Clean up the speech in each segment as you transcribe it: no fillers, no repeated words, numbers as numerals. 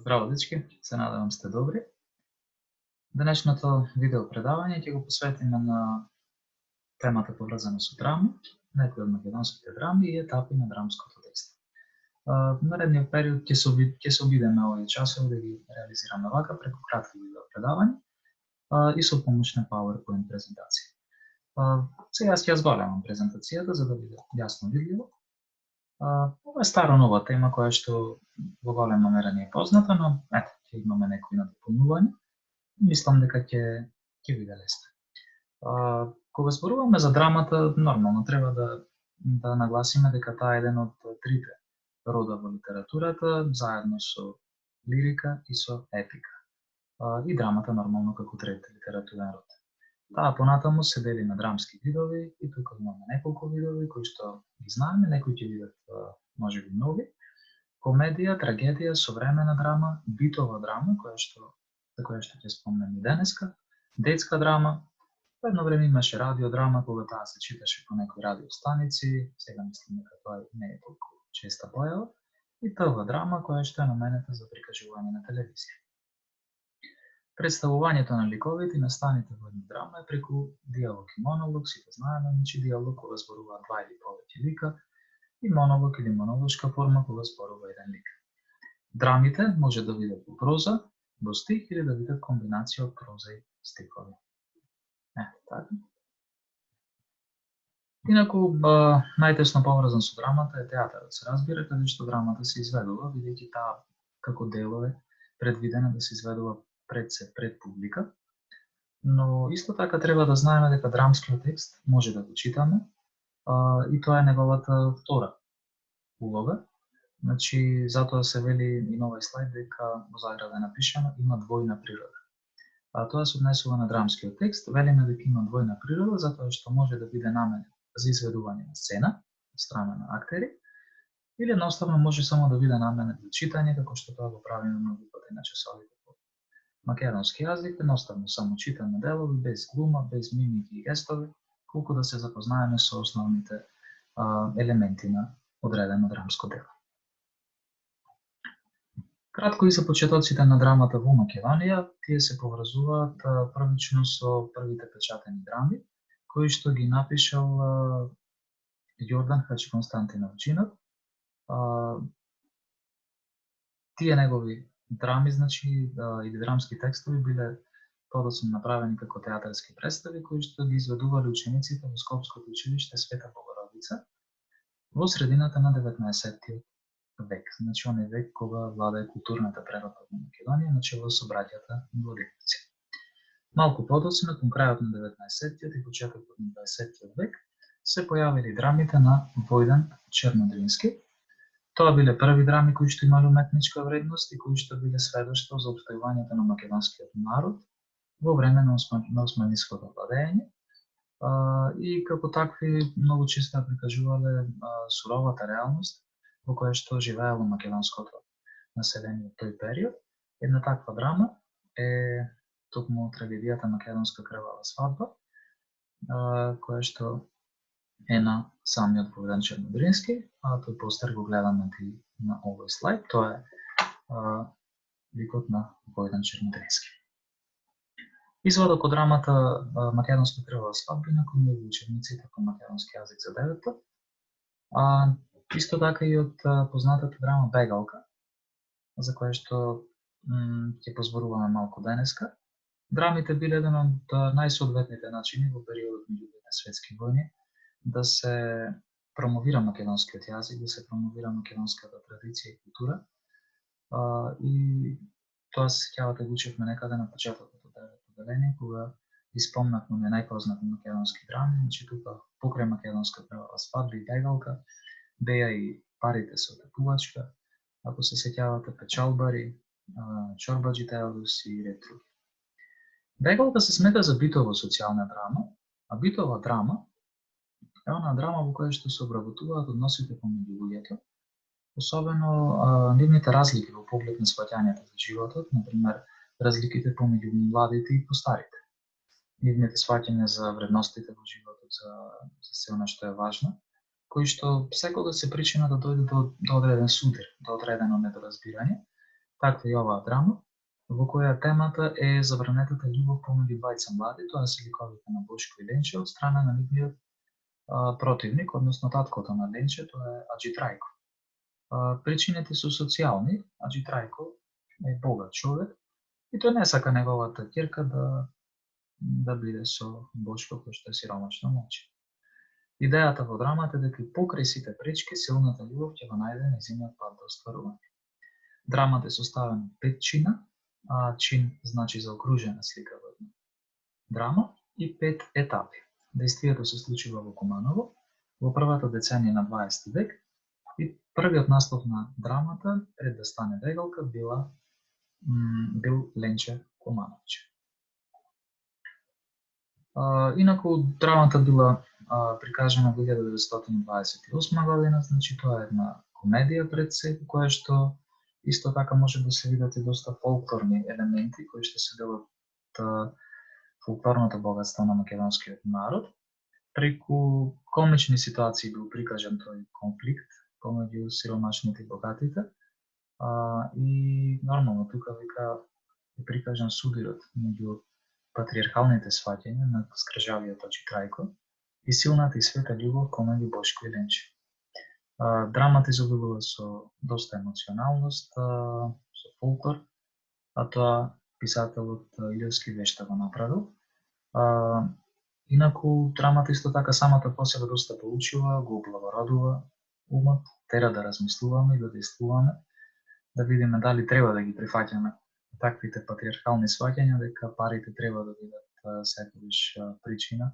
Здраво дечки, се надевам сте добри. Денешното видео предавање ќе го посветиме на темата поврзана со драма, некои од македонските драми и етапи на драмското действо. В наредниот период ќе се обидеме овие часови да ги реализираме вака преку кратки видео предавања и со помош на PowerPoint презентација. Сега ќе ја зголемам презентацијата за да биде јасно видливо. Ова е стара нова тема која што во голема мера не е позната, но ето, ќе имаме некои надополнувања. Мислам дека ќе биде лесно. Кога зборуваме за драмата, нормално треба да нагласиме дека таа е еден од трите рода во литературата, заедно со лирика и со епика. И драмата нормално како трети литературен род. Таа понатаму се дели на драмски видови и тука имаме неколку видови кои што ги знаеме, некои ќе бидат можеби нови. Комедија, трагедија, современа драма, битова драма, за која што ќе спомнем и денеска, детска драма. По едно време имаше радиодрама кога таа се читаше по некои радиостаници, сега мислам дека тоа не е толку честа појава, и ТВ драма која што е наменета за прикажување на телевизија. Представувањето на ликовите и настаните во една драма е преку диалог и монолог, сите знаеме, значи диалог кога зборуваат два или повеќе лика и монолог или монолошка форма кога зборува еден лик. Драмите може да бидат во проза, во стих или да бидат комбинација од проза и стихови. Така. Инаку, најтесно поврзан со драмата е театарот, се разбира, каде што драмата се изведува, бидејќи таа како дело е предвидена да се изведува пред публика, но исто така треба да знаеме дека драмскиот текст може да го читаме и тоа е неговата втора улога. Значи, затоа се вели и на овој слайд дека во заграда е напишано има двојна природа. Тоа се однесува на драмскиот текст, велиме дека има двојна природа затоа што може да биде наменет за изведување на сцена од страна на актери или едноставно може само да биде наменет за читање, како што тоа го правиме многу пати на часовите по македонски јазик, едноставно само читаме делови без глума, без мимики и гестови, колку да се запознаеме со основните елементи на одредено драмско дело. Кратко и за почетоците на драмата во Македонија, тие се поврзуваат првично со првите печатени драми, кои што ги напишал Јордан Хаџиконстантинов Џинов. Тие негови драми, значи, или драмски текстови биле подоцна направени како театарски представи, кои што ги изведувале учениците во Скопското училиште Света Богородица во средината на 19-тиот век, значи оној век кога владее културната прерода во Македонија начело со браќата Милодиновци. Малку подоцна, кон крајот на 19-тиот и почетокот на 20-тиот век, се појавили драмите на Војдан Чернодрински. Тоа биле први драми кои што имале уметничка вредност и кои што биле сведоштво за опстојувањето на македонскиот народ во време на османското владење и како такви многу често прикажувале суровата реалност во која што живеело македонското население во тој период. Една таква драма е токму трагедијата Македонска крвава свадба, која што е на самиот Војдан Чернодрински, тој постер го гледаме на овој слайд, тоа е ликот на Војдан Чернодрински. Изводок од драмата Македонска крвава свадба на кој учениците по македонски јазик за деветот, исто така и од познатата драма Бегалка, за која што ќе позборуваме малку денеска. Драмите биле еден од најсоодветните начини во периодот меѓу двете светски војни да се промовира македонскиот јазик, да се промовира македонската традиција и култура. И тоа се сеќавате го учевме некаде на почетокот од деветото одделение, кога испомнавме најпознати македонски драми, значи тука покрај Македонска крвава свадба и Бегалка беа и Парите со тепувачка, ако се сеќавате Печалбари, Чорбаџи Теодос и ред други. Бегалка се смета за битова социјална драма, а битова драма е она драма во која што се обработуваат односите помеѓу луѓето, особено нивните разлики во поглед на сфаќањето за животот, например, разликите помеѓу младите и постарите. Нивните сфаќања за вредностите во животот, за се она што е важно, кои што секогаш се причина да дојде до одреден судир, до одредено недоразбирање, Таква и оваа драма, во која темата е забранетата љубов помеѓу двајца млади, тоа се ликовите на Бошко и Ленче од страна на нивниот противник, односно таткото на Ленче, тоа е Аџи Трајко. Причините се социјални. Аџи Трајко е богат човек и тој не сака неговата ќерка да биде со Бошко кој што е сиромашно момче. Идејата во драмата е дека покрај сите пречки силната љубов ќе го најде нејзиниот пат до остварување. Драмата е составена од 5 чина, а чин значи заокружена слика во една драма и 5 етапи. Дејствието се случува во Куманово во првата деценија на 20 век и првиот наслов на драмата пред да стане вегалка бил Ленче Кумановиќ. Инаку драмата била прикажана во 1928 година, значи тоа е една комедија пред се, која што исто така може да се видат и доста фолклорни елементи кои што се дел од фолклорното богатство на македонскиот народ. Преку комични ситуации бил прикажан тој конфликт помеѓу сиромашните и богатите. И нормално тука вика е прикажан судирот меѓу патриархалните сваќања на скржавиот Аџи Трајко и силната и света љубов помеѓу Бошко и Ленче. Драмата изобилува со доста емоционалност, со фолклор, а тоа писателот Илиевски вешта го направил. Инаку драмата исто така самата по себе доста поучува, го облагородува умот, тера да размислуваме и да действуваме, да видиме дали треба да ги прифаќаме таквите патриархални сваќања дека парите треба да бидат секогаш причина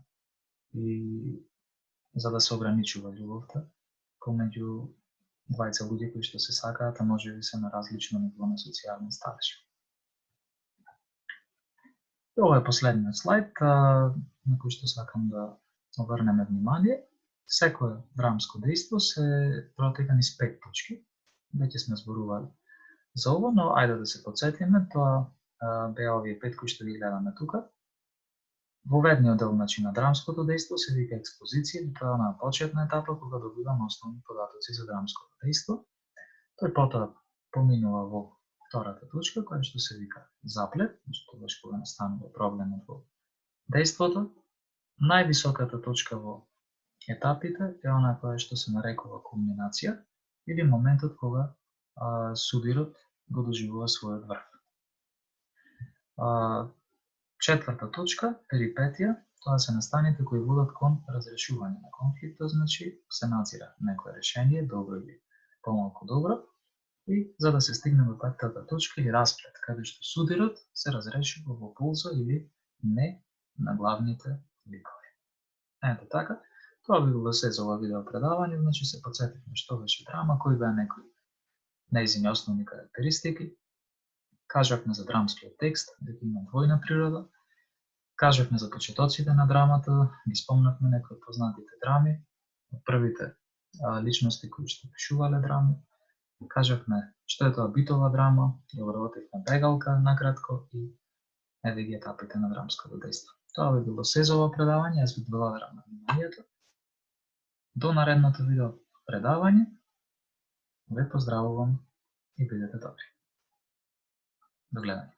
и за да се ограничува љубовта помеѓу двајца луѓе кои што се сакаат, а можеби се на различно ниво на социјален статус. Ова е последниот слайд на кој што сакам да обрнеме внимание. Секое драмско дејство се протега низ 5 точки. Веќе сме зборували за ова, но ајде да се потсетиме, тоа беа овие 5 кои што ги гледаме тука. Во ведниот дел на драмското дејство се вика експозиција, тоа е на почетна етапа кога добиваме основни податоци за драмското дејство. Тој потоа поминува во втората точка, која што се вика заплет, значи тогаш кога настанува проблемот во дејството. Највисоката точка во етапите е она која што се нарекува кулминација или моментот кога судирот го доживува својот врв. Четврта точка, перипетија, тоа се настаните кои водат кон разрешување на конфликтот, значи се назира некое решение, добро или помалку добро, и за да се стигне до петтата точка или расплет, каде што судирот се разрешува во полза или не на главните ликови. Ето така, тоа би било се за ова видео предавање, значи се потсетивме што беше драма, кои беа некои нејзини основни карактеристики. Кажавме за драмскиот текст, дека има двојна природа. Кажавме за почетоците на драмата, ги спомнавме некои познатите драми, од првите личности кои што пишувале драми. Кажавме што е тоа битова драма, ја вработивме бегалка накратко и еве ги етапите на драмското дејство. Тоа би било се за ова предавање, јас ви благодарам на вниманието. До наредното видео предавање, ве поздравувам и бидете добри. До гледање.